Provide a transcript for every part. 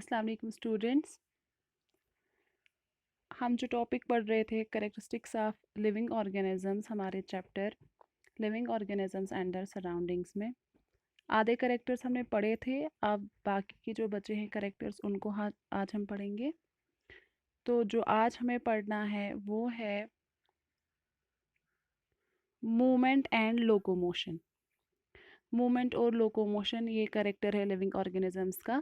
अस्सलाम वालेकुम स्टूडेंट्स। हम जो टॉपिक पढ़ रहे थे कैरेक्टरिस्टिक्स ऑफ लिविंग ऑर्गेनिजम्स, हमारे chapter living organisms and there surroundings में आधे कैरेक्टर्स हमने पढ़े थे। अब बाकी के जो बचे हैं कैरेक्टर्स उनको आज हम पढ़ेंगे। तो जो आज हमें पढ़ना है वो है मूवमेंट एंड लोकोमोशन। मूवमेंट और लोकोमोशन ये कैरेक्टर है लिविंग ऑर्गेनिजम्स का।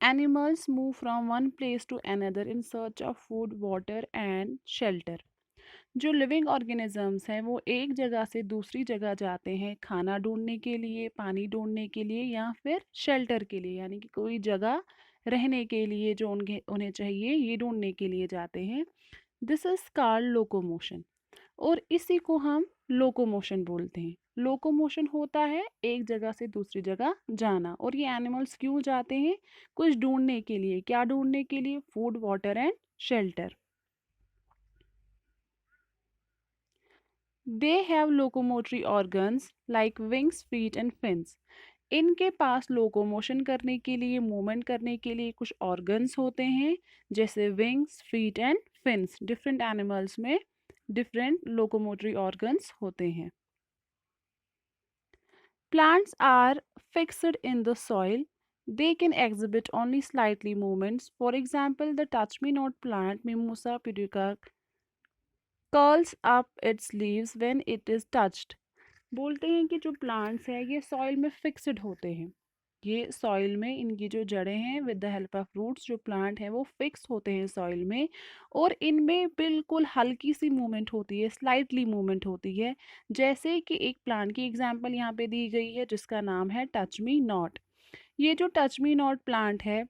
Animals move from one place to another in search of food, water and shelter. जो लिविंग ऑर्गेनिजम्स हैं वो एक जगह से दूसरी जगह जाते हैं खाना ढूंढने के लिए, पानी ढूंढने के लिए या फिर शेल्टर के लिए, यानी कि कोई जगह रहने के लिए जो उन्हें चाहिए ये ढूंढने के लिए जाते हैं। दिस इज कॉल्ड लोकोमोशन और इसी को हम लोकोमोशन बोलते हैं। लोकोमोशन होता है एक जगह से दूसरी जगह जाना। और ये एनिमल्स क्यों जाते हैं? कुछ ढूंढने के लिए। क्या ढूंढने के लिए? Food, water and shelter. They have locomotory organs like Winx, feet and fins. इनके पास लोकोमोशन करने के लिए, मूवमेंट करने के लिए कुछ ऑर्गन्स होते हैं, जैसे wings, feet and fins. Different animals में डिफरेंट लोकोमोटरी ऑर्गन्स होते हैं। Plants are fixed in the soil. They can exhibit only slightly movements. For example, the touch-me-not plant Mimosa pudica curls up its leaves when it is touched. बोलते हैं कि जो plants हैं ये soil में fixed होते हैं। ये सॉइल में इनकी जो जड़ें हैं with the help of roots, जो प्लांट हैं वो फिक्स होते हैं सॉइल में और इनमें बिल्कुल हल्की सी मूवमेंट होती है, स्लाइटली मूवमेंट होती है। जैसे कि एक प्लांट की एग्जांपल यहाँ पे दी गई है जिसका नाम है टच मी नॉट। ये जो टच मी नॉट प्लांट है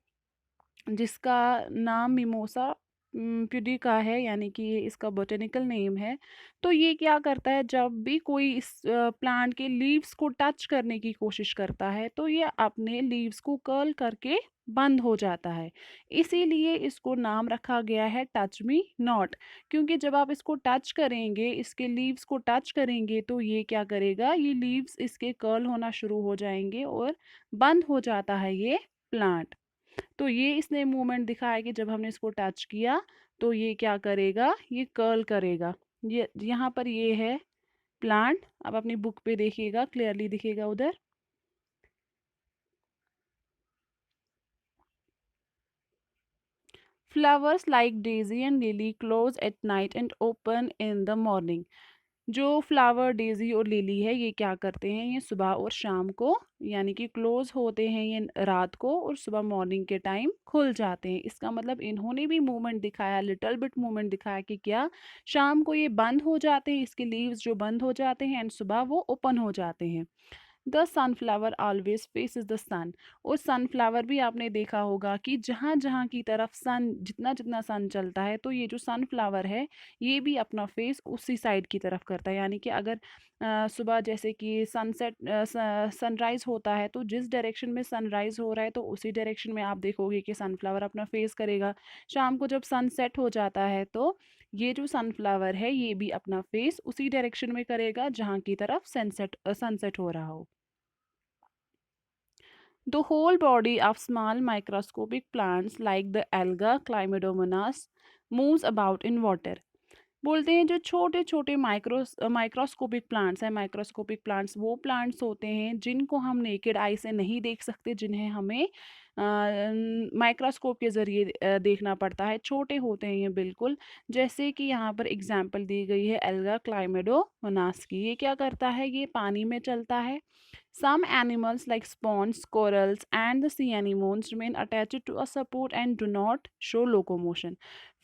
जिसका नाम मिमोसा प्यूडिका है, यानी कि ये इसका बोटेनिकल नेम है। तो ये क्या करता है, जब भी कोई इस प्लांट के लीव्स को टच करने की कोशिश करता है तो ये अपने लीव्स को कर्ल करके बंद हो जाता है। इसीलिए इसको नाम रखा गया है टच मी नॉट, क्योंकि जब आप इसको टच करेंगे, इसके लीव्स को टच करेंगे तो ये क्या करेगा, ये लीव्स इसके कर्ल होना शुरू हो जाएंगे और बंद हो जाता है ये प्लांट। तो ये इसने मूवमेंट दिखाया कि जब हमने इसको टच किया तो ये क्या करेगा, ये कर्ल करेगा। ये यहाँ पर ये है प्लांट। अब अपनी बुक पे देखिएगा, क्लियरली दिखेगा उधर। Flowers like Daisy and lily close at night and open in the morning. जो फ्लावर डेजी और लिली है ये क्या करते हैं, ये सुबह और शाम को यानी कि क्लोज होते हैं ये रात को और सुबह मॉर्निंग के टाइम खुल जाते हैं। इसका मतलब इन्होंने भी मूवमेंट दिखाया, लिटिल बिट मूवमेंट दिखाया कि क्या शाम को ये बंद हो जाते हैं, इसके लीव्स जो बंद हो जाते हैं एंड सुबह वो ओपन हो जाते हैं। The sunflower always faces the sun. और सनफ्लावर भी आपने देखा होगा कि जहाँ जहाँ की तरफ सन, जितना जितना सन चलता है तो ये जो सनफ्लावर है ये भी अपना फेस उसी साइड की तरफ करता है। यानी कि अगर सुबह जैसे कि सनसेट सनराइज होता है तो जिस डायरेक्शन में सनराइज हो रहा है तो उसी डायरेक्शन में आप देखोगे कि सनफ्लावर अपना फेस करेगा। शाम को जब सनसेट हो जाता है तो ये जो सनफ्लावर है ये भी अपना फेस उसी डायरेक्शन में करेगा जहाँ की तरफ सनसेट हो रहा हो। The whole body of small microscopic plants like the alga Chlamydomonas moves about in water. बोलते हैं जो छोटे छोटे माइक्रोस्कोपिक प्लांट्स हैं, माइक्रोस्कोपिक प्लांट्स वो प्लांट्स होते हैं जिनको हम नेकेड आई से नहीं देख सकते, जिन्हें हमें माइक्रोस्कोप के ज़रिए देखना पड़ता है। छोटे होते हैं ये बिल्कुल। जैसे कि यहाँ पर एग्जांपल दी गई है एल्गा क्लाइमेडोमोनास की। ये क्या करता है, ये पानी में चलता है। Some animals like swans, corals and the sea anemones remain attached to a support and do not show locomotion.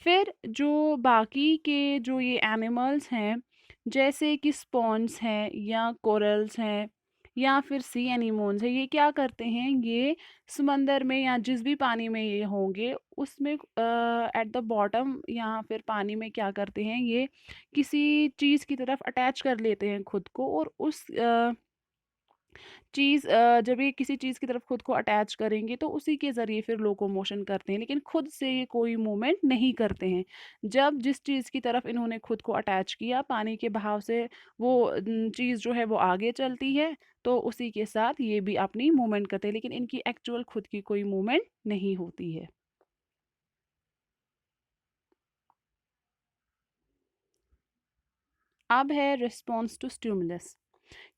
फिर जो बाकी के जो ये एनिमल्स हैं जैसे कि स्पॉन्स हैं या कोरल्स हैं या फिर सी एनिमोन्स हैं, ये क्या करते हैं, ये समंदर में या जिस भी पानी में ये होंगे उसमें एट द बॉटम या फिर पानी में क्या करते हैं, ये किसी चीज़ की तरफ अटैच कर लेते हैं खुद को और उस चीज़ जब ये किसी चीज़ की तरफ खुद को अटैच करेंगे तो उसी के ज़रिए फिर लोकोमोशन करते हैं, लेकिन खुद से ये कोई मूवमेंट नहीं करते हैं। जब जिस चीज़ की तरफ इन्होंने खुद को अटैच किया, पानी के बहाव से वो चीज़ जो है वो आगे चलती है, तो उसी के साथ ये भी अपनी मूवमेंट करते हैं, लेकिन इनकी एक्चुअल खुद की कोई मूवमेंट नहीं होती है। अब है रिस्पॉन्स टू स्टिमुलस,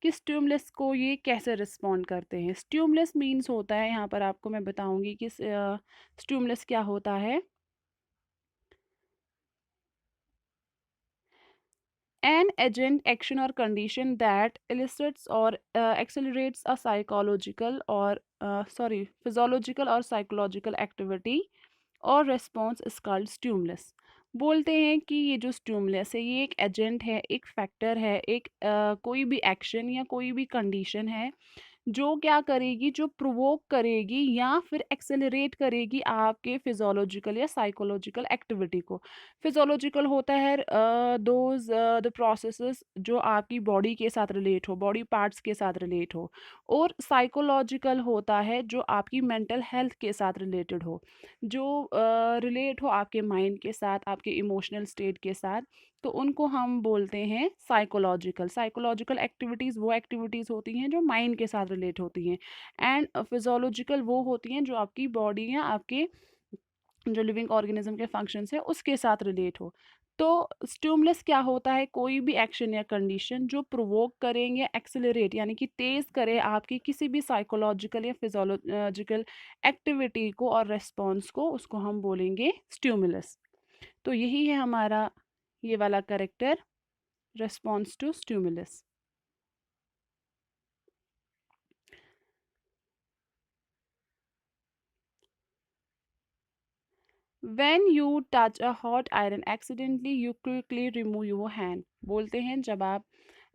कि स्टिमुलस को ये कैसे रिस्पॉन्ड करते हैं। स्टिमुलस मीन्स होता है, यहाँ पर आपको मैं बताऊंगी कि स्टिमुलस क्या होता है। An agent, action, or condition that elicits or accelerates a physiological or psychological activity और response is called stimulus। बोलते हैं कि ये जो स्टिमुलस है ये एक एजेंट है, एक फैक्टर है, एक कोई भी एक्शन या कोई भी कंडीशन है जो क्या करेगी, जो प्रोवोक करेगी या फिर एक्सेलरेट करेगी आपके फिजोलॉजिकल या साइकोलॉजिकल एक्टिविटी को। फिजोलॉजिकल होता है दोज द प्रोसेसेस जो आपकी बॉडी के साथ रिलेट हो, बॉडी पार्ट्स के साथ रिलेट हो। और साइकोलॉजिकल होता है जो आपकी मेंटल हेल्थ के साथ रिलेटेड हो, जो रिलेट हो आपके माइंड के साथ, आपके इमोशनल स्टेट के साथ, तो उनको हम बोलते हैं साइकोलॉजिकल। साइकोलॉजिकल एक्टिविटीज़ वो एक्टिविटीज़ होती हैं जो माइंड के साथ रिलेट होती हैं, एंड फिजोलॉजिकल वो होती हैं जो आपकी बॉडी या आपके जो लिविंग ऑर्गेनिज्म के फंक्शंस है उसके साथ रिलेट हो। तो स्टिमुलस क्या होता है, कोई भी एक्शन या कंडीशन जो प्रोवोक करेंगे, एक्सेलरेट यानी कि तेज करे आपकी किसी भी साइकोलॉजिकल या फिजोलॉजिकल एक्टिविटी को और रेस्पॉन्स को, उसको हम बोलेंगे स्टिमुलस। तो यही है हमारा ये वाला character, response to stimulus। When you touch a hot iron accidentally, you quickly remove your hand। बोलते हैं जब आप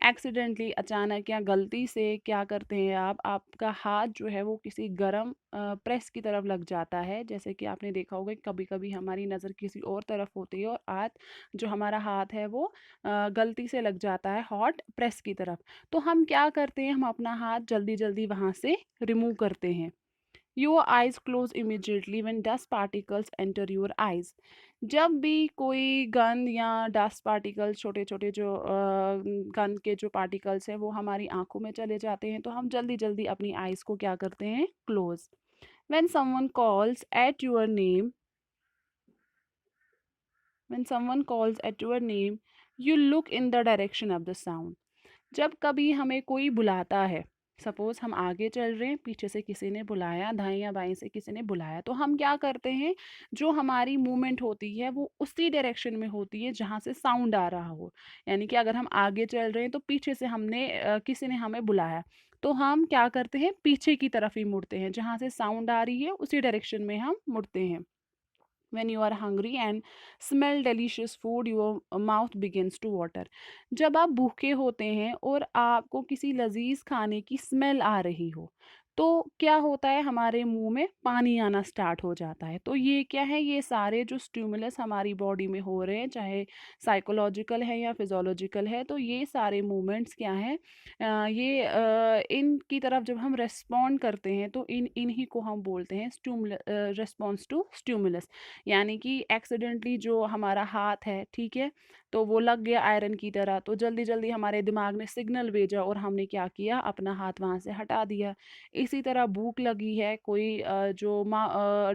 एक्सीडेंटली, अचानक या गलती से क्या करते हैं आप, आपका हाथ जो है वो किसी गरम प्रेस की तरफ लग जाता है। जैसे कि आपने देखा होगा कभी कभी हमारी नज़र किसी और तरफ होती है और हाथ, जो हमारा हाथ है वो गलती से लग जाता है हॉट प्रेस की तरफ। तो हम क्या करते हैं, हम अपना हाथ जल्दी जल्दी वहाँ से रिमूव करते हैं। Your eyes close immediately when dust particles enter your eyes। जब भी कोई गंद या डस्ट पार्टिकल्स, छोटे छोटे जो गंद के जो पार्टिकल्स हैं वो हमारी आंखों में चले जाते हैं, तो हम जल्दी जल्दी अपनी आइज़ को क्या करते हैं, close. when someone calls at your name when someone calls at your name, you look in the direction of the sound। जब कभी हमें कोई बुलाता है, सपोज हम आगे चल रहे हैं, पीछे से किसी ने बुलाया, दाएं या बाएं से किसी ने बुलाया, तो हम क्या करते हैं, जो हमारी मूवमेंट होती है वो उसी डायरेक्शन में होती है जहाँ से साउंड आ रहा हो। यानी कि अगर हम आगे चल रहे हैं तो पीछे से किसी ने हमें बुलाया, तो हम क्या करते हैं, पीछे की तरफ ही मुड़ते हैं, जहाँ से साउंड आ रही है उसी डायरेक्शन में हम मुड़ते हैं। when you are hungry and smell delicious food, your mouth begins to water। जब आप भूखे होते हैं और आपको किसी लजीज खाने की स्मेल आ रही हो, तो क्या होता है, हमारे मुंह में पानी आना स्टार्ट हो जाता है। तो ये क्या है, ये सारे जो स्टिमुलस हमारी बॉडी में हो रहे हैं, चाहे साइकोलॉजिकल है या फिजोलॉजिकल है, तो ये सारे मूवमेंट्स क्या हैं, इनकी तरफ जब हम रेस्पॉन्ड करते हैं तो इन्हीं को हम बोलते हैं रेस्पॉन्स टू स्टिमुलस। यानी कि एक्सीडेंटली जो हमारा हाथ है, ठीक है, तो वो लग गया आयरन की तरह, तो जल्दी जल्दी हमारे दिमाग ने सिग्नल भेजा और हमने क्या किया, अपना हाथ वहाँ से हटा दिया। इसी तरह भूख लगी है, कोई जो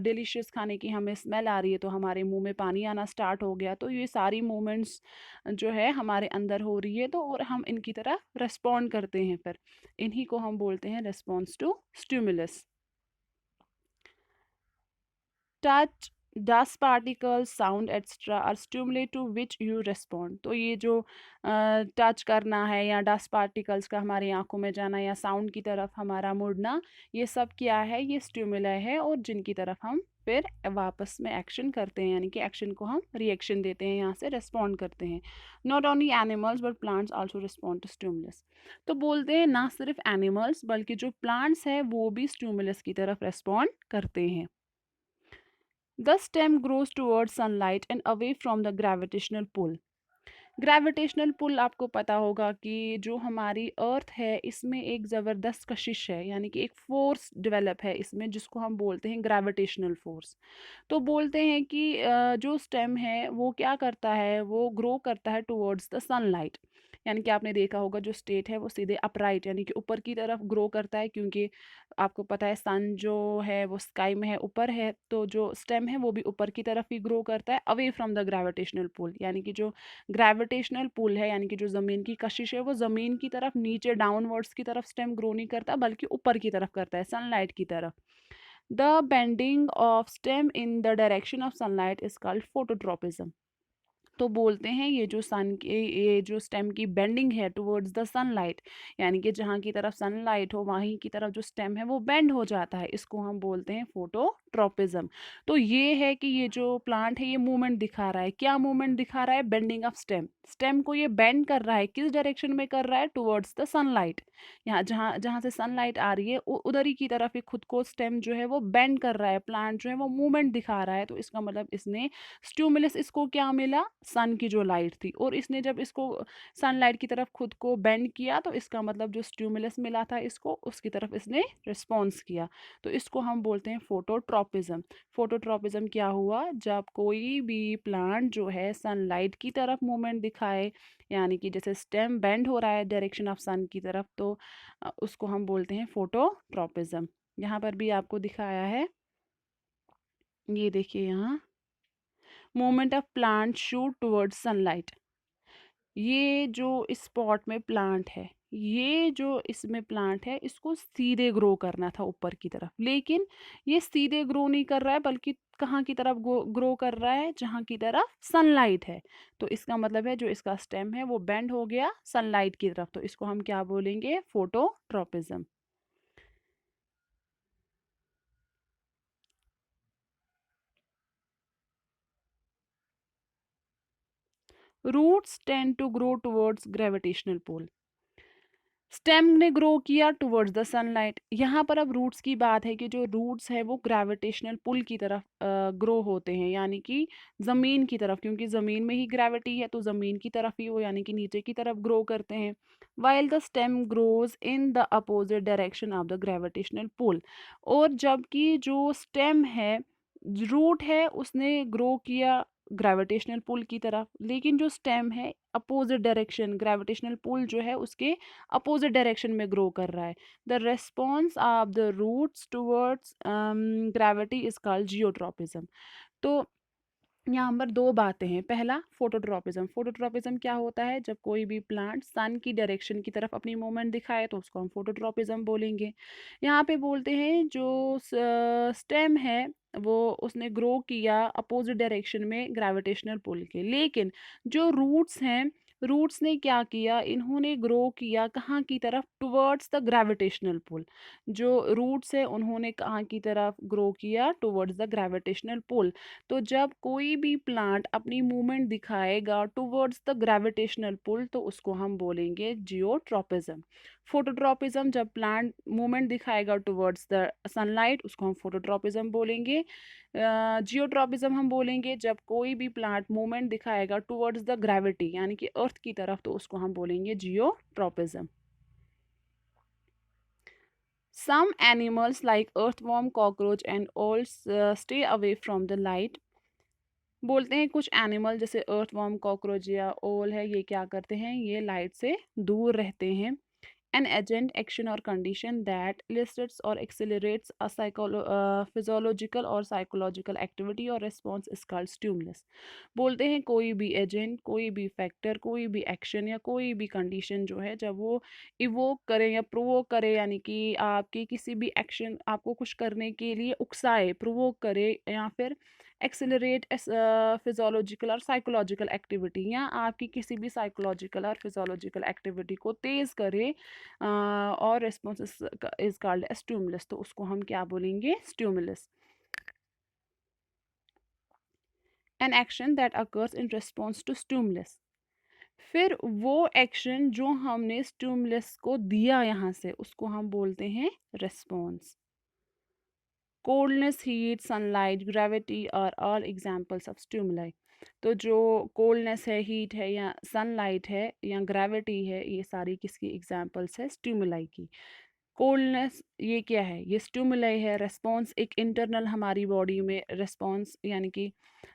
डिलीशियस खाने की हमें स्मेल आ रही है, तो हमारे मुंह में पानी आना स्टार्ट हो गया। तो ये सारी मूवमेंट्स जो है हमारे अंदर हो रही है, तो और हम इनकी तरह रेस्पॉन्ड करते हैं, फिर इन्हीं को हम बोलते हैं response to stimulus. Touch, dust particles, sound extra are stimulate to which you respond. तो ये जो टच करना है या डस्ट पार्टिकल्स का हमारी आंखों में जाना या साउंड की तरफ हमारा मुड़ना, ये सब क्या है, ये स्टिमुलय है, और जिनकी तरफ हम फिर वापस में एक्शन करते हैं, यानी कि एक्शन को हम रिएक्शन देते हैं, यहाँ से रेस्पॉन्ड करते हैं। Not only animals but plants also respond to stimulus. तो बोलते हैं ना सिर्फ एनिमल्स बल्कि जो प्लांट्स हैं वो भी स्टिमुलस की तरफ रेस्पॉन्ड करते हैं। The stem grows towards sunlight and away from the gravitational pull। Gravitational pull आपको पता होगा कि जो हमारी अर्थ है इसमें एक ज़बरदस्त कशिश है, यानी कि एक फोर्स डेवलप है इसमें जिसको हम बोलते हैं ग्रेविटेशनल फोर्स। तो बोलते हैं कि जो स्टेम है वो क्या करता है, वो ग्रो करता है टुवर्ड्स द सनलाइट। यानी कि आपने देखा होगा जो स्टेट है वो सीधे अपराइट यानी कि ऊपर की तरफ ग्रो करता है, क्योंकि आपको पता है सन जो है वो स्काई में है, ऊपर है, तो जो स्टेम है वो भी ऊपर की तरफ ही ग्रो करता है away from the gravitational pull. यानी कि जो ग्रेविटेशनल पुल है यानी कि जो ज़मीन की कशिश है वो ज़मीन की तरफ नीचे डाउनवर्ड्स की तरफ स्टेम ग्रो नहीं करता बल्कि ऊपर की तरफ करता है, सनलाइट की तरफ। The bending of stem in the direction of sunlight is called phototropism. तो बोलते हैं ये जो सन की ये जो स्टेम की बेंडिंग है टुवर्ड्स द सनलाइट, यानी कि जहाँ की तरफ सनलाइट हो वहीं की तरफ जो स्टेम है वो बेंड हो जाता है, इसको हम बोलते हैं फोटोट्रोपिज्म। तो ये है कि ये जो प्लांट है ये मूवमेंट दिखा रहा है। क्या मूवमेंट दिखा रहा है? Bending of stem. स्टेम को ये बेंड कर रहा है, किस डायरेक्शन में कर रहा है? Towards the sunlight. यहाँ जहाँ जहाँ से सनलाइट आ रही है उधर ही की तरफ ही खुद को स्टेम जो है वो बेंड कर रहा है, प्लांट जो है वो मूवमेंट दिखा रहा है। तो इसका मतलब इसने स्टिमुलस इसको क्या मिला? सन की जो लाइट थी, और इसने जब इसको सनलाइट की तरफ खुद को बेंड किया तो इसका मतलब जो स्टिमुलस मिला था इसको उसकी तरफ इसने रिस्पॉन्स किया। तो इसको हम बोलते हैं फोटोट्रोपिज्म। फोटोट्रोपिज्म क्या हुआ? जब कोई भी प्लांट जो है सनलाइट की तरफ मूवमेंट दिखाए, यानी कि जैसे स्टेम बेंड हो रहा है डायरेक्शन ऑफ सन की तरफ, तो उसको हम बोलते हैं फोटोट्रोपिज्म। यहाँ पर भी आपको दिखाया है, ये देखिए यहाँ, movement of plant shoot towards sunlight. ये जो इस पॉट में प्लांट है, ये जो इसमें प्लांट है इसको सीधे ग्रो करना था ऊपर की तरफ, लेकिन ये सीधे ग्रो नहीं कर रहा है बल्कि कहाँ की तरफ ग्रो कर रहा है? जहाँ की तरफ सनलाइट है। तो इसका मतलब है जो इसका स्टेम है वो बेंड हो गया सनलाइट की तरफ, तो इसको हम क्या बोलेंगे? Phototropism. Roots tend to grow towards gravitational pull. Stem ने ग्रो किया टुवर्ड्स द सनलाइट। यहाँ पर अब रूट्स की बात है कि जो रूट्स है वो ग्रेविटेशनल पुल की तरफ ग्रो होते हैं, यानी कि ज़मीन की तरफ, क्योंकि ज़मीन में ही ग्रेविटी है तो ज़मीन की तरफ ही वो यानी कि नीचे की तरफ ग्रो करते हैं। While the stem grows in the opposite direction of the gravitational pull. और जबकि जो स्टेम है, रूट है, उसने ग्रो किया ग्रेविटेशनल पुल की तरफ, लेकिन जो स्टेम है अपोजिट डायरेक्शन, ग्रेविटेशनल पुल जो है उसके अपोजिट डायरेक्शन में ग्रो कर रहा है। The response of the roots towards gravity is called geotropism. तो यहाँ पर दो बातें हैं। पहला, फोटोट्रॉपिज्म। फोटोट्रॉपिज्म क्या होता है? जब कोई भी प्लांट सन की डायरेक्शन की तरफ अपनी मूवमेंट दिखाए तो उसको हम फोटोट्रॉपिज्म बोलेंगे। यहाँ पे बोलते हैं जो स्टेम है वो उसने ग्रो किया अपोजिट डायरेक्शन में ग्रेविटेशनल पुल के, लेकिन जो रूट्स हैं, रूट्स ने क्या किया? इन्होंने ग्रो किया कहाँ की तरफ? Towards the gravitational pull. जो रूट्स है उन्होंने कहाँ की तरफ ग्रो किया? Towards the gravitational pull. तो जब कोई भी प्लांट अपनी मूवमेंट दिखाएगा टुवर्ड्स द ग्रेविटेशनल पुल तो उसको हम बोलेंगे जियोट्रॉपिज्म। फोटोट्रॉपिज्म, जब प्लांट मूवमेंट दिखाएगा टुवर्ड्स द सनलाइट उसको हम फोटोट्रॉपिज्म बोलेंगे। जियोट्रॉपिज्म हम बोलेंगे जब कोई भी प्लांट मूवमेंट दिखाएगा टुवर्ड्स द ग्रेविटी यानी कि अर्थ की तरफ, तो उसको हम बोलेंगे geotropism. Some animals like earthworm, cockroach and owls stay away from the light. बोलते हैं कुछ एनिमल जैसे अर्थवर्म, कॉकरोच या ओल है, ये क्या करते हैं? ये लाइट से दूर रहते हैं। An agent, action or condition that elicits or accelerates a physiological or psychological activity or response is called stimulus. बोलते हैं कोई भी एजेंट, कोई भी फैक्टर, कोई भी एक्शन या कोई भी कंडीशन जो है जब वो इवोक करे या प्रोवोक करे, यानी कि आपके किसी भी एक्शन, आपको कुछ करने के लिए उकसाए, प्रोवोक करे, या फिर एक्सेलरेट फिजोलॉजिकल और साइकोलॉजिकल एक्टिविटी, या आपकी किसी भी साइकोलॉजिकल और फिजोलॉजिकल एक्टिविटी को तेज़ करे, और रिस्पॉन्स इज कॉल्ड स्टिमुलस, तो उसको हम क्या बोलेंगे? Stimulus. An action that occurs in response to stimulus. फिर वो एक्शन जो हमने स्टिमुलस को दिया यहाँ से उसको हम बोलते हैं response. Coldness, heat, sunlight, gravity are all examples of stimuli. तो जो कोल्डनेस है, हीट है या सनलाइट है या ग्रेविटी है, ये सारी किसकी एग्जांपल्स है? स्टिमुलाई की। कोल्डनेस ये क्या है? ये स्टिमुलाई है, रिस्पॉन्स एक इंटरनल हमारी बॉडी में रिस्पॉन्स यानी कि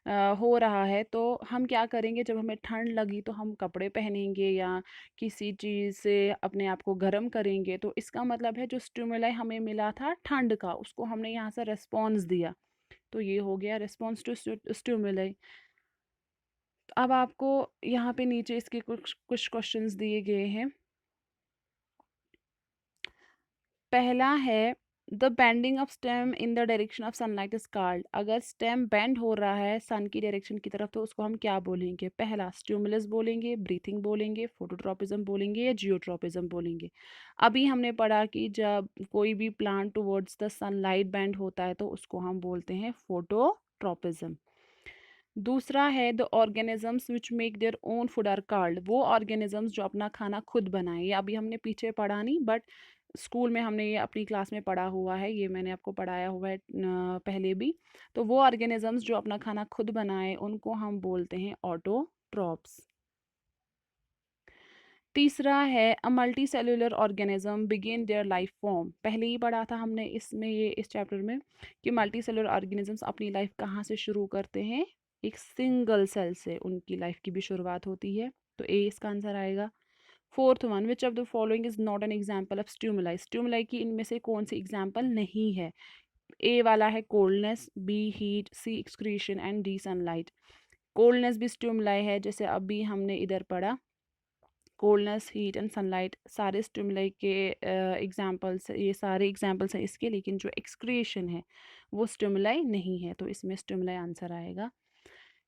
हो रहा है। तो हम क्या करेंगे, जब हमें ठंड लगी तो हम कपड़े पहनेंगे या किसी चीज़ से अपने आप को गर्म करेंगे। तो इसका मतलब है जो स्टिमुलाई हमें मिला था ठंड का, उसको हमने यहाँ से रिस्पॉन्स दिया। तो ये हो गया रिस्पॉन्स टू स्टिमुलाई। अब आपको यहाँ पे नीचे इसके कुछ कुछ क्वेश्चंस दिए गए हैं। पहला है the bending of stem in the direction of sunlight is called. अगर स्टेम बेंड हो रहा है सन की डायरेक्शन की तरफ तो उसको हम क्या बोलेंगे? पहला स्टिमुलस बोलेंगे, ब्रीथिंग बोलेंगे, फोटोट्रोपिज्म बोलेंगे या जियोट्रोपिज्म बोलेंगे। अभी हमने पढ़ा कि जब कोई भी plant towards the sunlight bend होता है तो उसको हम बोलते हैं फोटोट्रोपिज्म। दूसरा है the organisms which make their own food are called. वो ऑर्गेनिजम्स जो अपना खाना खुद बनाए, ये अभी हमने पीछे पढ़ा नहीं बट स्कूल में हमने ये अपनी क्लास में पढ़ा हुआ है, ये मैंने आपको पढ़ाया हुआ है पहले भी। तो वो ऑर्गेनिजम्स जो अपना खाना खुद बनाए उनको हम बोलते हैं ऑटोट्रॉप्स। तीसरा है a multi cellular organism begin their life form. पहले ही पढ़ा था हमने इसमें, ये इस चैप्टर में, कि मल्टी सेलुलर ऑर्गेनिजम्स अपनी लाइफ कहाँ से शुरू करते हैं? एक सिंगल सेल से उनकी लाइफ की भी शुरुआत होती है। तो ए इसका आंसर आएगा। Fourth one, which of the following is not an example of stimuli. Stimuli की इनमें से कौन सी एग्जाम्पल नहीं है? ए वाला है coldness, B heat, C excretion and D sunlight. Coldness भी स्टिमुलाई है, जैसे अभी हमने इधर पढ़ा। कोल्डनेस, हीट एंड सनलाइट सारे स्टिमुलाई के एग्जांपल्स, ये सारे एग्जांपल्स हैं इसके, लेकिन जो एक्सक्रिएशन है वो स्टिमुलाई नहीं है, तो इसमें स्टिमुलाई आंसर आएगा।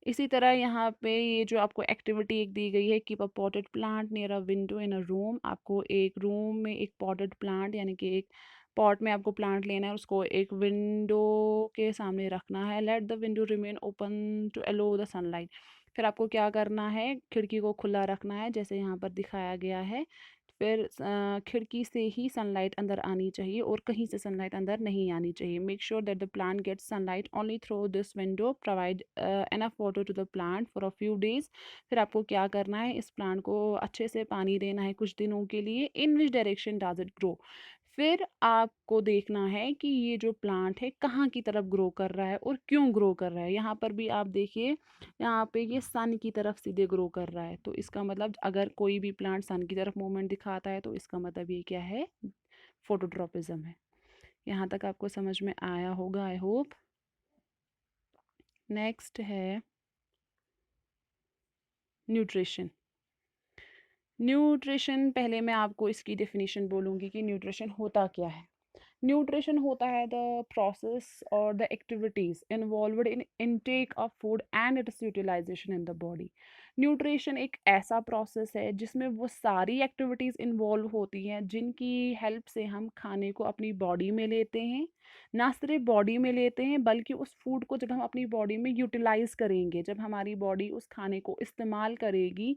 इसी तरह यहाँ पे ये जो आपको एक्टिविटी एक दी गई है, keep a potted plant near a window in a room. आपको एक रूम में एक पॉटेड प्लांट यानी कि एक पॉट में आपको प्लांट लेना है, उसको एक विंडो के सामने रखना है। Let the window remain open to allow the sunlight. फिर आपको क्या करना है? खिड़की को खुला रखना है जैसे यहाँ पर दिखाया गया है। फिर खिड़की से ही सनलाइट अंदर आनी चाहिए और कहीं से सनलाइट अंदर नहीं आनी चाहिए। Make sure that the plant gets sunlight only through this window. Provide enough water to the plant for a few days. फिर आपको क्या करना है? इस प्लांट को अच्छे से पानी देना है कुछ दिनों के लिए। In which direction does it grow. फिर आपको देखना है कि ये जो प्लांट है कहाँ की तरफ ग्रो कर रहा है और क्यों ग्रो कर रहा है। यहाँ पर भी आप देखिए, यहाँ पे ये सन की तरफ सीधे ग्रो कर रहा है, तो इसका मतलब अगर कोई भी प्लांट सन की तरफ मूवमेंट दिखाता है तो इसका मतलब ये क्या है? फोटोट्रोपिज्म है। यहाँ तक आपको समझ में आया होगा, आई होप। नेक्स्ट है न्यूट्रिशन। न्यूट्रिशन, पहले मैं आपको इसकी डेफिनेशन बोलूँगी कि न्यूट्रिशन होता क्या है। न्यूट्रिशन होता है द प्रोसेस और the activities involved in intake of food and its utilization in the body. Nutrition एक ऐसा प्रोसेस है जिसमें वो सारी एक्टिविटीज़ इन्वॉल्व होती हैं जिनकी हेल्प से हम खाने को अपनी बॉडी में लेते हैं। ना सिर्फ बॉडी में लेते हैं बल्कि उस फूड को जब हम अपनी बॉडी में यूटिलाइज करेंगे, जब हमारी बॉडी उस खाने को इस्तेमाल करेगी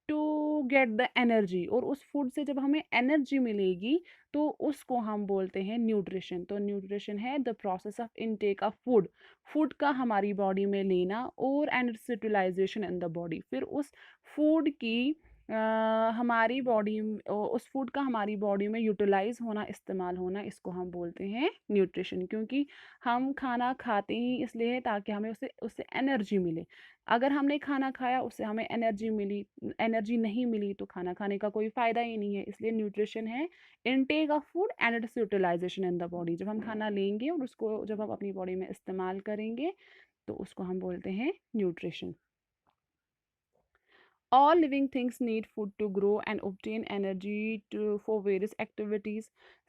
टू गेट द एनर्जी, और उस फूड से जब हमें एनर्जी मिलेगी तो उसको हम बोलते हैं न्यूट्रिशन। तो न्यूट्रिशन है the process of intake of food, food का हमारी बॉडी में लेना और and its utilization in the body. फिर उस फूड की हमारी बॉडी, उस फूड का हमारी बॉडी में यूटिलाइज होना, इस्तेमाल होना, इसको हम बोलते हैं न्यूट्रिशन। क्योंकि हम खाना खाते ही इसलिए है ताकि हमें उससे उससे एनर्जी मिले। अगर हमने खाना खाया उससे हमें एनर्जी मिली, एनर्जी नहीं मिली तो खाना खाने का कोई फ़ायदा ही नहीं है। इसलिए न्यूट्रिशन है intake of food and its utilization in the body. जब हम खाना लेंगे और उसको जब हम अपनी बॉडी में इस्तेमाल करेंगे तो उसको हम बोलते हैं nutrition. All living things need food to grow and obtain energy to for various activities.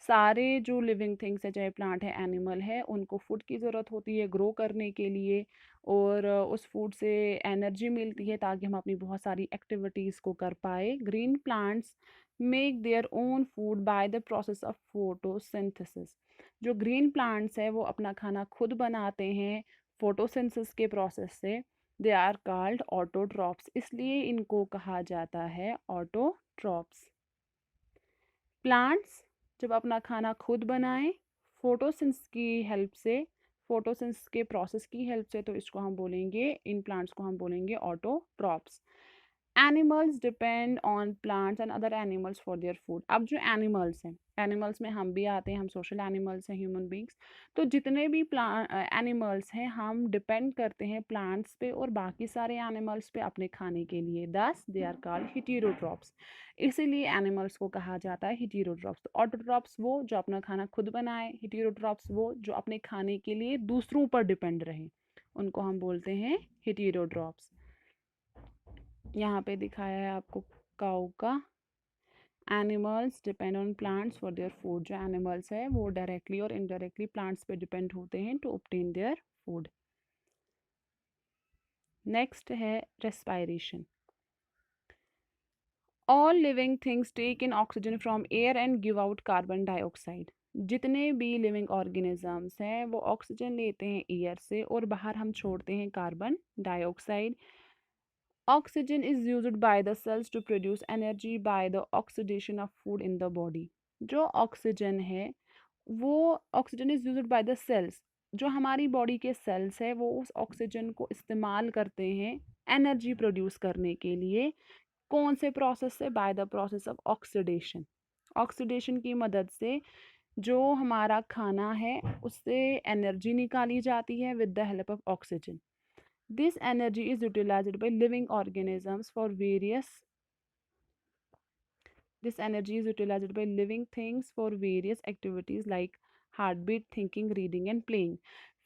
सारे जो लिविंग थिंग्स है, चाहे प्लांट है एनिमल है, उनको फूड की ज़रूरत होती है ग्रो करने के लिए, और उस फूड से एनर्जी मिलती है ताकि हम अपनी बहुत सारी एक्टिविटीज़ को कर पाए। Green plants make their own food by the process of photosynthesis. जो ग्रीन प्लांट्स है वो अपना खाना खुद बनाते हैं फोटोसिंथेसिस के प्रोसेस से। दे आर कॉल्ड ऑटोट्रॉप्स, इसलिए इनको कहा जाता है ऑटोट्रॉप्स। प्लांट्स जब अपना खाना खुद बनाएं फोटोसिंथेसिस की हेल्प से, फोटोसिंथेसिस के प्रोसेस की हेल्प से, तो इसको हम बोलेंगे, इन प्लांट्स को हम बोलेंगे autotrophs. Animals depend on plants and other animals for their food. अब जो एनिमल्स हैं, एनिमल्स में हम भी आते हैं, हम सोशल एनिमल्स हैं, ह्यूमन बींग्स। तो जितने भी एनिमल्स हैं, हम डिपेंड करते हैं प्लांट्स पे और बाकी सारे एनिमल्स पे अपने खाने के लिए, दस दे आर कॉल्ड हेटेरोट्रॉप्स। इसीलिए एनिमल्स को कहा जाता है हेटेरोट्रॉप्स। तो ऑटोट्रॉप्स वो जो अपना खाना खुद बनाए, हेटेरोट्रॉप्स वो जो अपने खाने के लिए दूसरों पर डिपेंड रहे, उनको हम बोलते हैं हेटेरोट्रॉप्स। यहाँ पे दिखाया है आपको काऊ का। Animals depend on plants for their food. जो एनिमल्स है वो डायरेक्टली और इनडायरेक्टली प्लांट्स पे डिपेंड होते हैं to obtain their food. Next है respiration. All living things take in oxygen from air and give out carbon dioxide. जितने भी लिविंग ऑर्गेनिजम्स हैं वो ऑक्सीजन लेते हैं एयर से और बाहर हम छोड़ते हैं carbon dioxide. Oxygen is used by the cells to produce energy by the oxidation of food in the body. जो ऑक्सीजन है वो oxygen is used by the cells. जो हमारी बॉडी के सेल्स है वो उस ऑक्सीजन को इस्तेमाल करते हैं एनर्जी प्रोड्यूस करने के लिए। कौन से प्रोसेस से? By the process of oxidation. Oxidation की मदद से जो हमारा खाना है उससे एनर्जी निकाली जाती है with the help of oxygen. This energy is utilized by living organisms for various This energy is utilized by living things for various activities like heartbeat, thinking, reading and playing.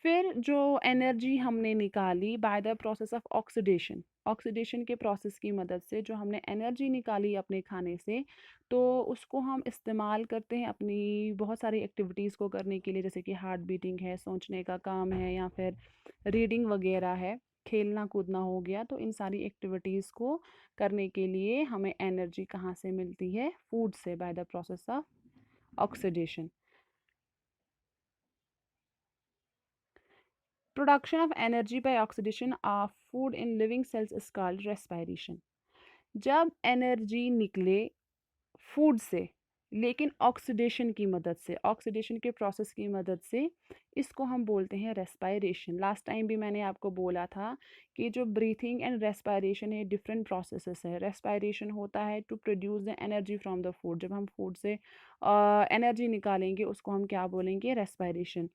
फिर जो energy हमने निकाली by the process of oxidation, oxidation के process की मदद से जो हमने एनर्जी निकाली अपने खाने से, तो उसको हम इस्तेमाल करते हैं अपनी बहुत सारी एक्टिविटीज़ को करने के लिए, जैसे कि हार्ट बीटिंग है, सोचने का काम है, या फिर रीडिंग वगैरह है, खेलना कूदना हो गया। तो इन सारी एक्टिविटीज़ को करने के लिए हमें एनर्जी कहाँ से मिलती है? फूड से, by the process of oxidation. Production of energy by oxidation of food in living cells is called respiration. जब एनर्जी निकले फूड से लेकिन ऑक्सीडेशन की मदद से, ऑक्सीडेशन के प्रोसेस की मदद से, इसको हम बोलते हैं रेस्पायरेशन। लास्ट टाइम भी मैंने आपको बोला था कि जो ब्रीथिंग एंड रेस्पायरेशन है डिफरेंट प्रोसेसेस है। रेस्पायरेशन होता है to produce the energy from the food. जब हम फूड से एनर्जी निकालेंगे उसको हम क्या बोलेंगे? Respiration.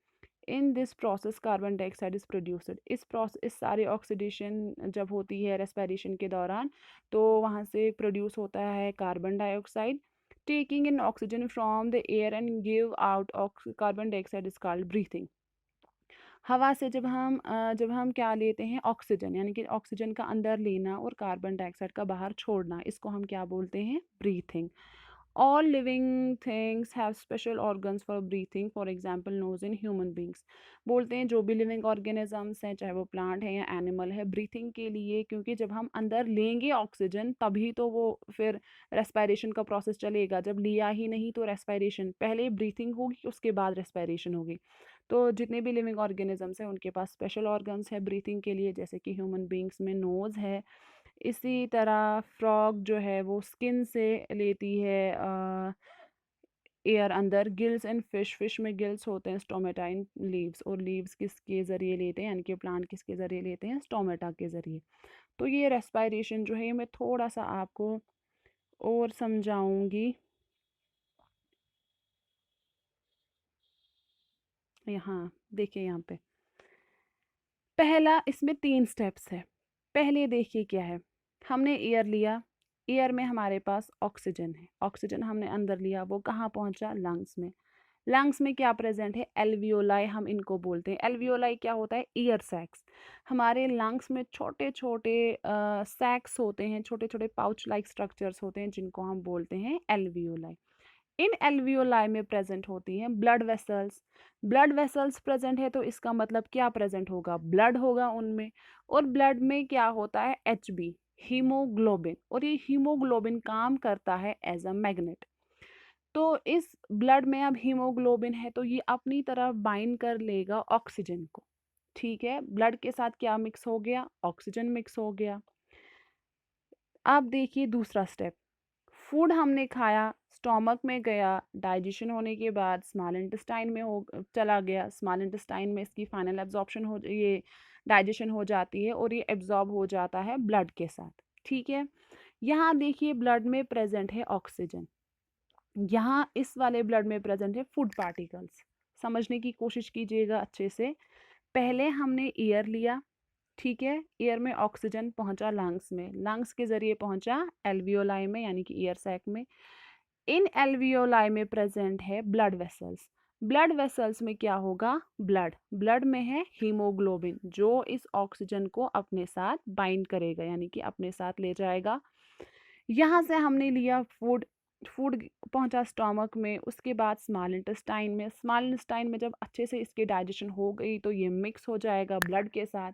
In this process carbon dioxide is produced. इस सारे ऑक्सीडेशन जब होती है रेस्पायरेशन के दौरान, तो वहाँ से प्रोड्यूस होता है carbon dioxide. Taking in oxygen from the air and give out carbon dioxide is called breathing. हवा से जब हम क्या लेते हैं? ऑक्सीजन, यानी कि ऑक्सीजन का अंदर लेना और कार्बन डाइऑक्साइड का बाहर छोड़ना, इसको हम क्या बोलते हैं? Breathing. All living things have special organs for breathing, for example nose in human beings। बोलते हैं जो भी लिविंग ऑर्गेनिजम्स हैं, चाहे वो प्लांट है या एनिमल है, ब्रीथिंग के लिए, क्योंकि जब हम अंदर लेंगे ऑक्सीजन तभी तो वो फिर रेस्पायरेशन का प्रोसेस चलेगा। जब लिया ही नहीं तो रेस्पायरेशन, पहले ब्रीथिंग होगी उसके बाद रेस्पायरेशन होगी। तो जितने भी लिविंग ऑर्गेनिजम्स हैं उनके पास स्पेशल ऑर्गन्स है ब्रीथिंग के लिए, जैसे कि ह्यूमन बींग्स में नोज़ है। इसी तरह फ्रॉग जो है वो स्किन से लेती है एयर अंदर। गिल्स एंड फिश में गिल्स होते हैं स्टोमेटा इन लीव्स, और लीव्स किसके ज़रिए लेते हैं, यानी कि प्लांट किसके ज़रिए लेते हैं? स्टोमेटा के ज़रिए। तो ये रेस्पायरेशन जो है मैं थोड़ा सा आपको और समझाऊंगी। यहाँ देखिए, यहाँ पे पहला, इसमें 3 स्टेप्स है। पहले देखिए क्या है, हमने एयर लिया, एयर में हमारे पास ऑक्सीजन है, ऑक्सीजन हमने अंदर लिया, वो कहाँ पहुँचा? लंग्स में। लंग्स में क्या प्रेजेंट है? एल्वियोलाई हम इनको बोलते हैं। एल्वियोलाई क्या होता है? ईयर सैक्स। हमारे लंग्स में छोटे छोटे सैक्स होते हैं, छोटे छोटे पाउच लाइक स्ट्रक्चर्स होते हैं, जिनको हम बोलते हैं एल्वियोलाई। इन एल्वियोलाई में प्रेजेंट होती हैं blood vessels. Blood vessels present है तो इसका मतलब क्या प्रेजेंट होगा? ब्लड होगा उनमें। और ब्लड में क्या होता है? HB, haemoglobin. और ये हीमोग्लोबिन काम करता है एज अ मैग्नेट। तो इस ब्लड में अब हीमोग्लोबिन है तो ये अपनी तरफ बाइंड कर लेगा ऑक्सीजन को। ठीक है, ब्लड के साथ क्या मिक्स हो गया? ऑक्सीजन मिक्स हो गया। अब देखिए दूसरा स्टेप, फूड हमने खाया, स्टोमक में गया, डाइजेशन होने के बाद स्मॉल इंटेस्टाइन में हो चला गया, स्मॉल इंटेस्टाइन में इसकी फाइनल एब्जॉर्प्शन हो, ये डाइजेशन हो जाती है और ये एब्जॉर्ब हो जाता है ब्लड के साथ। ठीक है, यहाँ देखिए ब्लड में प्रेजेंट है ऑक्सीजन, यहाँ इस वाले ब्लड में प्रेजेंट है फूड पार्टिकल्स। समझने की कोशिश कीजिएगा अच्छे से। पहले हमने एयर लिया, ठीक है, एयर में ऑक्सीजन पहुंचा लंग्स में, लंग्स के जरिए पहुंचा एल्वियोलाई में यानी कि ईयर सैक में। इन एल्वियोलाई में प्रेजेंट है ब्लड वेसल्स। ब्लड वेसल्स में क्या होगा, ब्लड, ब्लड में है हीमोग्लोबिन जो इस ऑक्सीजन को अपने साथ बाइंड करेगा यानी कि अपने साथ ले जाएगा। यहाँ से हमने लिया फूड, फूड पहुंचा स्टोमक में, उसके बाद स्मॉल इंटेस्टाइन में, स्मॉल इंटेस्टाइन में जब अच्छे से इसकी डाइजेशन हो गई तो ये मिक्स हो जाएगा ब्लड के साथ।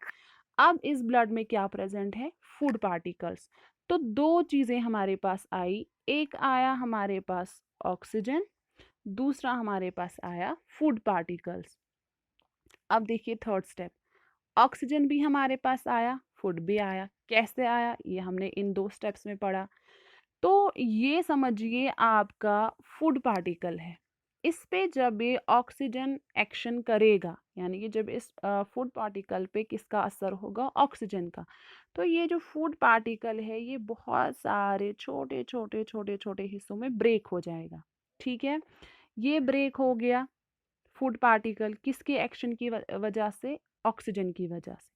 अब इस ब्लड में क्या प्रेजेंट है, फूड पार्टिकल्स। तो दो चीज़ें हमारे पास आई, एक आया हमारे पास ऑक्सीजन, दूसरा हमारे पास आया फूड पार्टिकल्स। अब देखिए थर्ड स्टेप, ऑक्सीजन भी हमारे पास आया, फूड भी आया। कैसे आया ये हमने इन दो स्टेप्स में पढ़ा। तो ये समझिए आपका फूड पार्टिकल है। इस पे जब ये ऑक्सीजन एक्शन करेगा यानी कि जब इस फूड पार्टिकल पे किसका असर होगा, ऑक्सीजन का, तो ये जो फूड पार्टिकल है ये बहुत सारे छोटे छोटे छोटे छोटे हिस्सों में ब्रेक हो जाएगा। ठीक है, ये ब्रेक हो गया फूड पार्टिकल किसके एक्शन की वजह से, ऑक्सीजन की वजह से।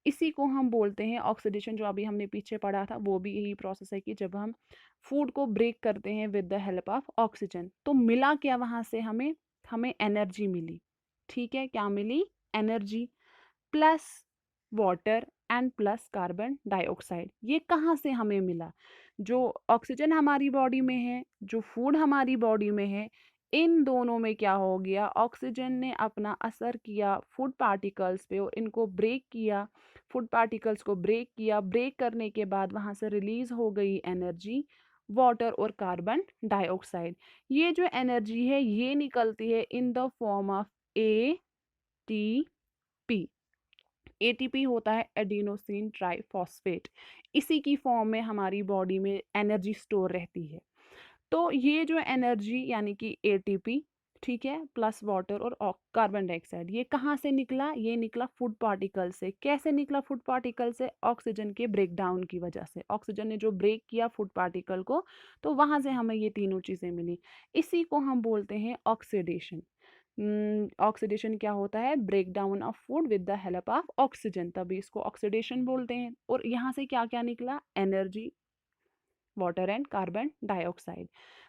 इसी को हम बोलते हैं ऑक्सीडेशन। जो अभी हमने पीछे पढ़ा था वो भी यही प्रोसेस है कि जब हम फूड को ब्रेक करते हैं with the help of oxygen, तो मिला क्या वहाँ से, हमें हमें एनर्जी मिली। ठीक है, क्या मिली, energy plus water and plus carbon dioxide. ये कहाँ से हमें मिला, जो ऑक्सीजन हमारी बॉडी में है, जो फूड हमारी बॉडी में है, इन दोनों में क्या हो गया, ऑक्सीजन ने अपना असर किया फूड पार्टिकल्स पे और इनको ब्रेक किया, फूड पार्टिकल्स को ब्रेक किया। ब्रेक करने के बाद वहाँ से रिलीज हो गई एनर्जी, वाटर और कार्बन डाइऑक्साइड। ये जो एनर्जी है ये निकलती है in the form of ATP. ATP होता है एडिनोसिन ट्राइफॉस्फेट। इसी की फॉर्म में हमारी बॉडी में एनर्जी स्टोर रहती है। तो ये जो एनर्जी यानी कि एटीपी, ठीक है, प्लस वाटर और कार्बन डाइऑक्साइड, ये कहाँ से निकला, ये निकला फूड पार्टिकल से। कैसे निकला फूड पार्टिकल से, ऑक्सीजन के ब्रेक डाउन की वजह से। ऑक्सीजन ने जो ब्रेक किया फूड पार्टिकल को, तो वहाँ से हमें ये तीनों चीज़ें मिली। इसी को हम बोलते हैं ऑक्सीडेशन। ऑक्सीडेशन क्या होता है, break down of food with the help of oxygen, तभी इसको ऑक्सीडेशन बोलते हैं। और यहाँ से क्या क्या निकला, energy, water and carbon dioxide.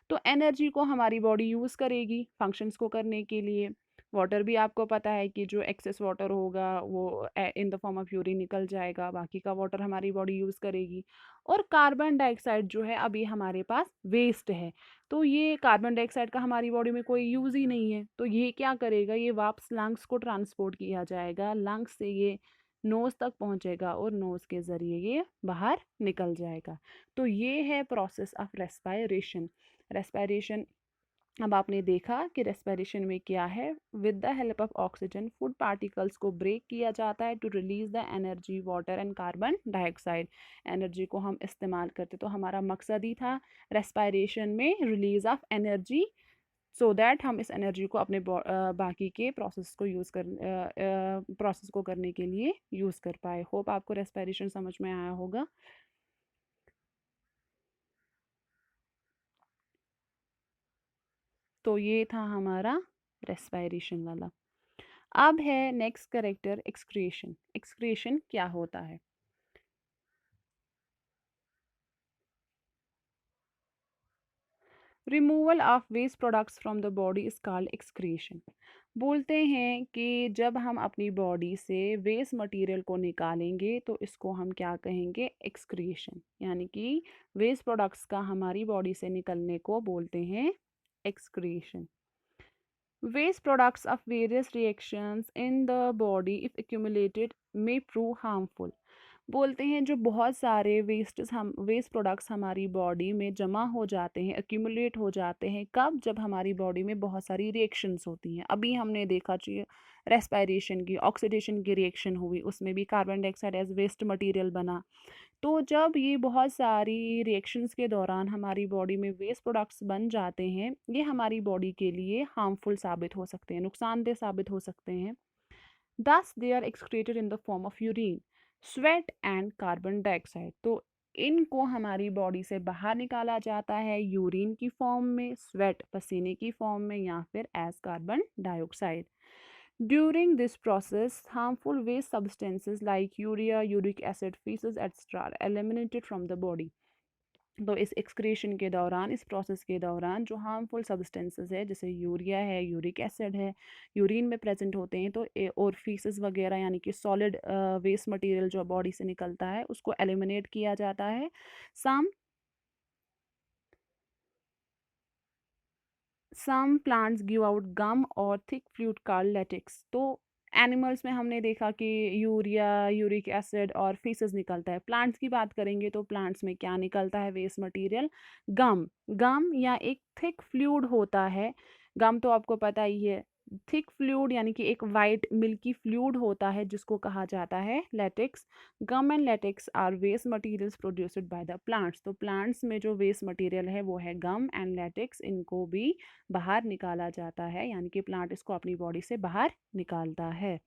तो एनर्जी को हमारी बॉडी यूज़ करेगी फंक्शंस को करने के लिए। वाटर भी आपको पता है कि जो एक्सेस वाटर होगा वो in the form of urine निकल जाएगा, बाकी का वाटर हमारी बॉडी यूज़ करेगी। और कार्बन डाइऑक्साइड जो है अभी हमारे पास वेस्ट है, तो ये कार्बन डाइऑक्साइड का हमारी बॉडी में कोई यूज़ ही नहीं है, तो ये क्या करेगा, ये वापस लंग्स को ट्रांसपोर्ट किया जाएगा, लंग्स से ये नोज़ तक पहुंचेगा और नोज़ के ज़रिए ये बाहर निकल जाएगा। तो ये है प्रोसेस ऑफ रेस्पायरेशन। रेस्पायरेशन, अब आपने देखा कि रेस्पिरेशन में क्या है, with the help of oxygen food particles को ब्रेक किया जाता है to release the energy, water and carbon dioxide. Energy को हम इस्तेमाल करते, तो हमारा मकसद ही था रेस्पिरेशन में release of energy, so that हम इस एनर्जी को अपने बाकी के प्रोसेस को प्रोसेस को करने के लिए यूज़ कर पाए। होप आपको रेस्पिरेशन समझ में आया होगा। तो ये था हमारा रेस्पिरेशन वाला। अब है नेक्स्ट करेक्टर एक्सक्रिएशन। एक्सक्रिएशन क्या होता है, removal of waste products from the body is called excretion. बोलते हैं कि जब हम अपनी बॉडी से वेस्ट मटेरियल को निकालेंगे तो इसको हम क्या कहेंगे, एक्सक्रिएशन, यानी कि वेस्ट प्रोडक्ट्स का हमारी बॉडी से निकलने को बोलते हैं excretion. Waste products of various reactions in the body if accumulated may prove harmful। बोलते हैं जो बहुत सारे वेस्ट प्रोडक्ट्स हमारी बॉडी में जमा हो जाते हैं, एक्यूमुलेट हो जाते हैं, कब, जब हमारी बॉडी में बहुत सारी रिएक्शंस होती हैं। अभी हमने देखा चाहिए रेस्पिरेशन की, ऑक्सीडेशन की रिएक्शन हुई, उसमें भी carbon dioxide as waste material बना। तो जब ये बहुत सारी रिएक्शंस के दौरान हमारी बॉडी में वेस्ट प्रोडक्ट्स बन जाते हैं, ये हमारी बॉडी के लिए हार्मफुल साबित हो सकते हैं, नुकसानदेह साबित हो सकते हैं। Thus, they are excreted in the form of urine, sweat and carbon dioxide. तो इनको हमारी बॉडी से बाहर निकाला जाता है यूरिन की फॉर्म में, स्वेट पसीने की फॉर्म में, या फिर as carbon dioxide. During this process, harmful waste substances like urea, uric acid, feces, etc. are eliminated from the body. तो इस एक्सक्रीशन के दौरान, इस प्रोसेस के दौरान जो हार्मफुल सब्सटेंसेस है, जैसे यूरिया है, यूरिक एसिड है, यूरिन में प्रेजेंट होते हैं, तो और फीसेस वगैरह यानी कि सॉलिड वेस्ट मटेरियल जो बॉडी से निकलता है उसको एलिमिनेट किया जाता है. सम प्लांट्स गिव आउट गम और थिक फ्लूइड कॉल्ड लेटेक्स. तो एनिमल्स में हमने देखा कि यूरिया, यूरिक एसिड और फीसेस निकलता है. प्लांट्स की बात करेंगे तो प्लांट्स में क्या निकलता है वेस्ट मटेरियल? गम. गम या एक थिक फ्लूइड होता है. गम तो आपको पता ही है. थिक फ्लूइड यानी कि एक वाइट मिल्की फ्लूइड होता है जिसको कहा जाता है latex. Gum and latex are waste materials produced by the plants. तो प्लांट्स में जो वेस्ट मटेरियल है वो है गम एंड लेटेक्स. इनको भी बाहर निकाला जाता है, यानी कि प्लांट इसको अपनी बॉडी से बाहर निकालता है.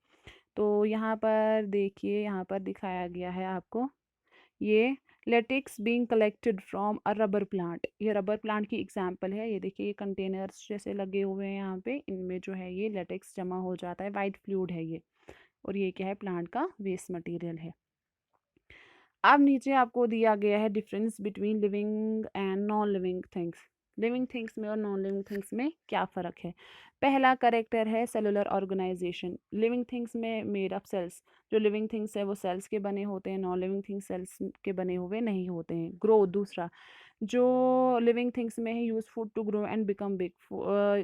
तो यहाँ पर देखिए, यहाँ पर दिखाया गया है आपको ये latex being collected from a rubber plant. ये रबर प्लांट की एग्जांपल है. ये देखिए, ये कंटेनर्स जैसे लगे हुए हैं यहाँ पे, इनमें जो है ये लेटेक्स जमा हो जाता है. वाइट फ्लूइड है ये, और ये क्या है? प्लांट का वेस्ट मटेरियल है. अब नीचे आपको दिया गया है difference between living and non living things. Living things में और नॉन लिविंग थिंग्स में क्या फ़र्क है? पहला करेक्टर है सेलुलर ऑर्गेनाइजेशन. लिविंग थिंग्स में मेड ऑफ सेल्स. जो लिविंग थिंग्स है वो सेल्स के बने होते हैं, नॉन लिविंग थिंग्स सेल्स के बने हुए नहीं होते हैं. ग्रो. दूसरा, जो लिविंग थिंग्स में है use food to grow and become big.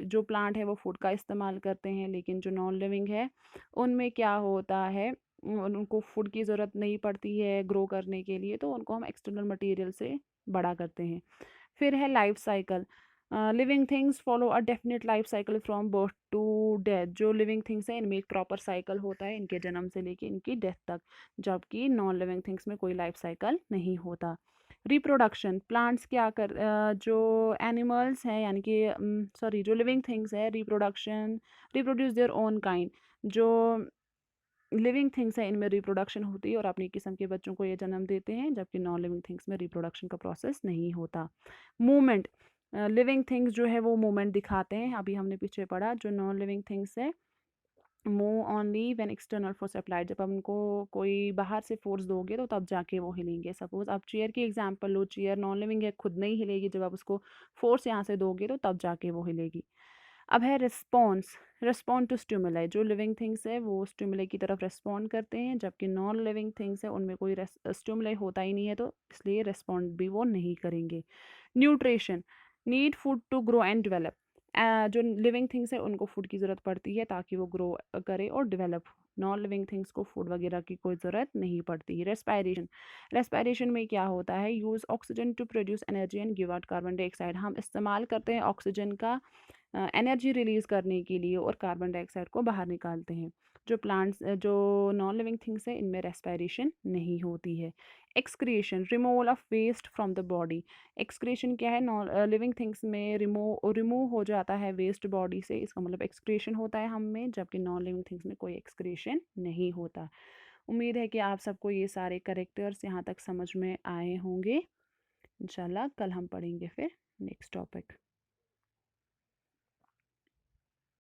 जो प्लांट है वो फूड का इस्तेमाल करते हैं, लेकिन जो नॉन लिविंग है उनमें क्या होता है, उनको फूड की ज़रूरत नहीं पड़ती है ग्रो करने के लिए, तो उनको हम एक्सटर्नल मटेरियल से बड़ा करते हैं. फिर है life cycle. Living things follow a definite life cycle from birth to death. जो लिविंग थिंग्स है इनमें एक प्रॉपर साइकिल होता है इनके जन्म से लेके इनकी डेथ तक, जबकि नॉन लिविंग थिंग्स में कोई लाइफ साइकिल नहीं होता. रिप्रोडक्शन. प्लांट्स क्या कर जो एनिमल्स हैं यानी कि सॉरी जो लिविंग थिंग्स है, रिप्रोड्यूस देयर ओन काइंड. जो लिविंग थिंग्स है इनमें रिप्रोडक्शन होती है और अपनी किस्म के बच्चों को ये जन्म देते हैं, जबकि नॉन लिविंग थिंग्स में रिप्रोडक्शन का प्रोसेस नहीं होता. मूवमेंट. लिविंग थिंग्स जो है वो मूवमेंट दिखाते हैं. अभी हमने पीछे पढ़ा जो नॉन लिविंग थिंग्स है move only when external force applied. जब हम उनको कोई बाहर से फोर्स दोगे तो तब जाके वो हिलेंगे. सपोज आप चेयर की एग्जांपल लो. चेयर नॉन लिविंग है, खुद नहीं हिलेगी. जब आप उसको फोर्स यहाँ से दोगे तो तब जाके वो हिलेगी. अब है रिस्पॉन्स. Respond to stimuli. जो लिविंग थिंग्स है वो स्टिमुलाई की तरफ रिस्पॉन्ड करते हैं, जबकि नॉन लिविंग थिंग्स है उनमें कोई स्टिमुलाई होता ही नहीं है, तो इसलिए रिस्पॉन्ड भी वो नहीं करेंगे. Nutrition. Need food to grow and develop. जो लिविंग थिंग्स है उनको फूड की ज़रूरत पड़ती है ताकि वो ग्रो करे और डेवलप. नॉन लिविंग थिंग्स को फूड वगैरह की कोई ज़रूरत नहीं पड़ती. रेस्पायरेशन. रेस्पायरेशन में क्या होता है? Use oxygen to produce energy and give out carbon dioxide. हम इस्तेमाल करते हैं ऑक्सीजन का एनर्जी रिलीज़ करने के लिए और कार्बन डाइऑक्साइड को बाहर निकालते हैं. जो प्लांट्स जो नॉन लिविंग थिंग्स है इनमें रेस्पायरेशन नहीं होती है. Excretion. Removal of waste from the body. Excretion क्या है? नॉन लिविंग थिंग्स में रिमूव हो जाता है वेस्ट बॉडी से, इसका मतलब एक्सक्रिएशन होता है हम में, जबकि नॉन लिविंग थिंग्स में कोई एक्सक्रिएशन नहीं होता. उम्मीद है कि आप सबको ये सारे करेक्टर्स यहाँ तक समझ में आए होंगे. इंशाल्लाह कल हम पढ़ेंगे फिर नेक्स्ट टॉपिक.